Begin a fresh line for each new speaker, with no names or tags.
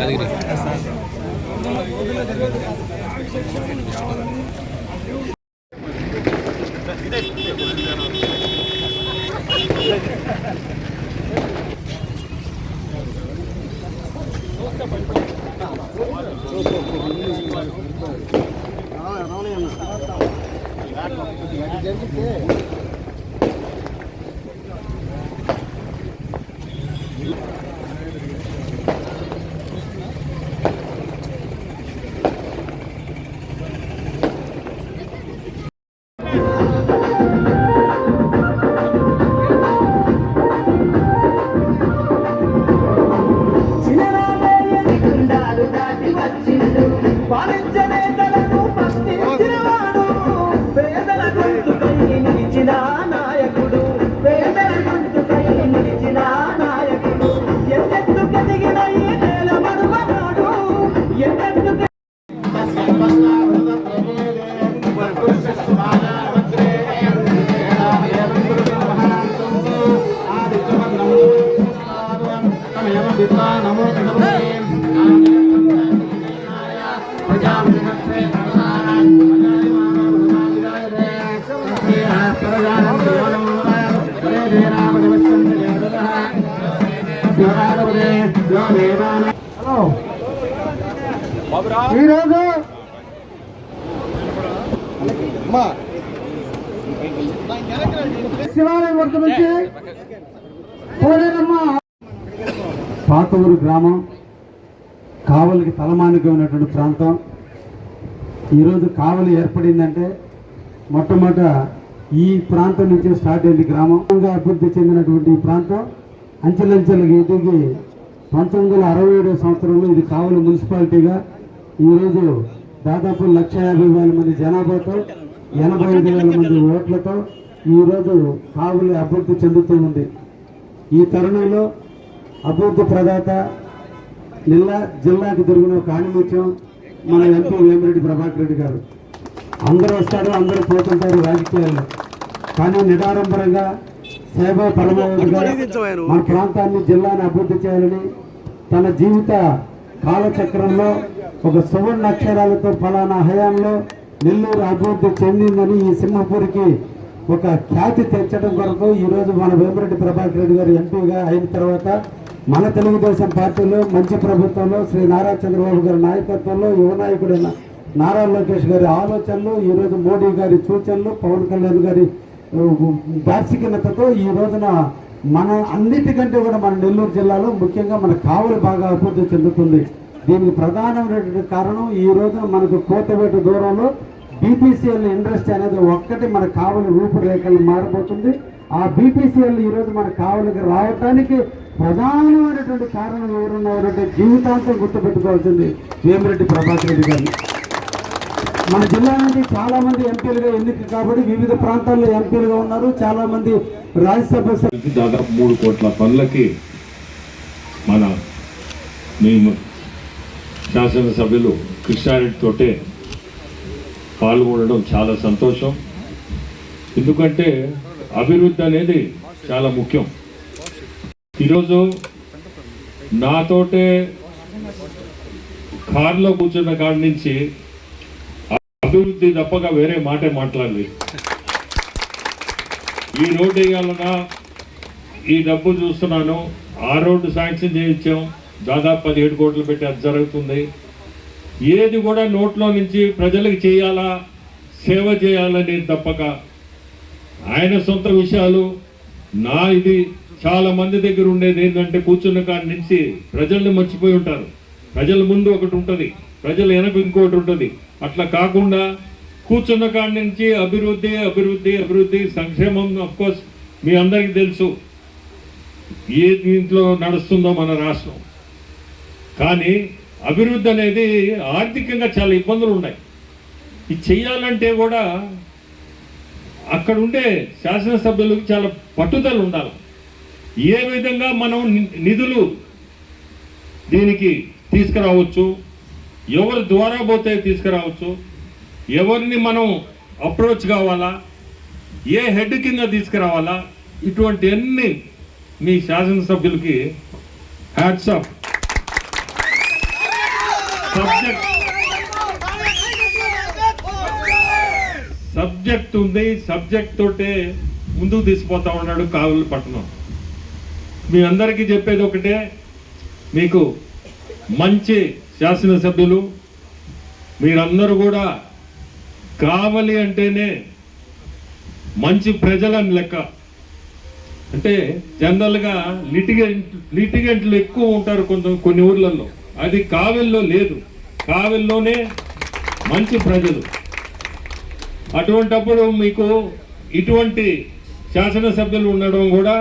ఈరోజు శివాలయం వద్ద నుంచి పాతూరు గ్రామం కావలికి తలమానిక ఉన్నటువంటి ప్రాంతం. ఈరోజు కావలి ఏర్పడిందంటే మొట్టమొదట ఈ ప్రాంతం నుంచి స్టార్ట్ అయింది. గ్రామంగా అభివృద్ధి చెందినటువంటి ఈ ప్రాంతం అంచెలంచెలుగా ఎదిగి 1967 సంవత్సరంలో ఇది కావలి మున్సిపాలిటీగా ఈరోజు దాదాపు 1,50,000 మంది జనాభాతో 85,000 మంది ఓట్లతో ఈరోజు కావలి అభివృద్ధి చెందుతూ ఉంది. ఈ తరుణంలో అభివృద్ధి ప్రదాత జిల్లాకి దొరికిన ఒక ఆణిముత్యం మన ఎంపీ వేమిరెడ్డి ప్రభాకర్ రెడ్డి గారు. అందరూ వస్తారు, అందరూ పోతుంటారు రాజకీయాల్లో, కానీ నిడారంబరంగా సేవా పరమావధిగా మన ప్రాంతాన్ని జిల్లాని అభివృద్ధి చేయాలని తన జీవిత కాలచక్రంలో ఒక సువర్ణ అక్షరాలతో ఫలానా హయాంలో నెల్లూరు అభివృద్ధి చెందిందని ఈ సింహపూర్కి ఒక ఖ్యాతి తెచ్చడం కొరకు ఈరోజు మన వేమిరెడ్డి ప్రభాకర్ రెడ్డి గారు ఎంపీగా అయిన తర్వాత మన తెలుగుదేశం పార్టీలో మంచి ప్రభుత్వంలో శ్రీ నారా చంద్రబాబు గారి నాయకత్వంలో యువ నాయకుడైన నారా లోకేష్ గారి ఆలోచనలు, ఈరోజు మోడీ గారి సూచనలు, పవన్ కళ్యాణ్ గారి దార్శికతతో ఈ రోజున మన అన్నిటికంటే కూడా మన నెల్లూరు జిల్లాలో ముఖ్యంగా మన కావలి బాగా అభివృద్ధి చెందుతుంది. దీనికి ప్రధానమైనటువంటి కారణం ఈ రోజున మనకు కోతవేట దూరంలో బీపీసీఎల్ ఇండస్ట్రీ అనేది ఒక్కటి మన కావలి రూపురేఖలు మారిపోతుంది. ఆ బీపీసీఎల్ ఈరోజు మన కావలికి రావటానికి ప్రధానమైనటువంటి కారణం ఎవరున్నారంటే జీవితాంతం గుర్తుపెట్టుకోవాల్సింది వేమిరెడ్డి ప్రభాకర్ రెడ్డి గారిని. మన జిల్లా నుంచి చాలా మంది ఎంపీలుగా ఎన్నిక కాబట్టి వివిధ ప్రాంతాల్లో ఎంపీలుగా ఉన్నారు. చాలా మంది రాజ్యసభ
దాదాపు 3 కోట్ల పనులకి మన శాసనసభ్యులు కృష్ణారెడ్డి తోటే పాల్గొనడం చాలా సంతోషం. ఎందుకంటే అభివృద్ధి అనేది చాలా ముఖ్యం. ఈరోజు నాతోటే కారులో కూర్చున్న కాడి నుంచి అభివృద్ధి తప్పగా వేరే మాటే మాట్లాడలేదు. ఈ రోడ్డు వేయాలన్నా ఈ డబ్బు చూస్తున్నాను, ఆ రోడ్డు శాంక్షన్ చేయించాం, దాదాపు 17 కోట్లు పెట్టి అది జరుగుతుంది. ఏది కూడా నోట్లో నుంచి ప్రజలకు చేయాలా, సేవ చేయాలని తప్పక ఆయన సొంత విషయాలు ఇది చాలా మంది దగ్గర ఉండేది ఏంటంటే కూర్చున్న కాడి నుంచి ప్రజల్ని మర్చిపోయి ఉంటారు. ప్రజల ముందు ఒకటి ఉంటుంది, ప్రజల వెనక ఇంకోటి ఉంటుంది. అట్లా కాకుండా కూర్చున్న కాడి నుంచి అభివృద్ధి అభివృద్ధి అభివృద్ధి సంక్షేమం. అఫ్కోర్స్ మీ అందరికీ తెలుసు ఏ దీంట్లో నడుస్తుందో మన రాష్ట్రం. కానీ అభివృద్ధి అనేది ఆర్థికంగా చాలా ఇబ్బందులు ఉన్నాయి. ఇది చెయ్యాలంటే కూడా అక్కడ ఉండే శాసనసభ్యులకు చాలా పట్టుదల ఉండాలి. ఏ విధంగా మనం నిధులు దీనికి తీసుకురావచ్చు, ఎవరి ద్వారా పోతే తీసుకురావచ్చు, ఎవరిని మనం అప్రోచ్ కావాలా, ఏ హెడ్ కింద తీసుకురావాలా, ఇటువంటి అన్ని మీ శాసనసభ్యులకి హ్యాట్స్ ఆఫ్. సబ్జెక్ట్ ఉంది, సబ్జెక్ట్ తోటే ముందుకు తీసుకుపోతా ఉన్నాడు కావలి పట్టణం. మీ అందరికీ చెప్పేది ఒకటే, మీకు మంచి శాసనసభ్యులు మీరందరూ కూడా కావలి అంటేనే మంచి ప్రజలని లెక్క. అంటే జనరల్గా లిటిగెంట్లు ఎక్కువ ఉంటారు కొన్ని ఊర్లలో, అది కావలిలో లేదు. కావలిలోనే మంచి ప్రజలు. అటువంటప్పుడు మీకు ఇటువంటి శాసనసభ్యులు ఉండడం కూడా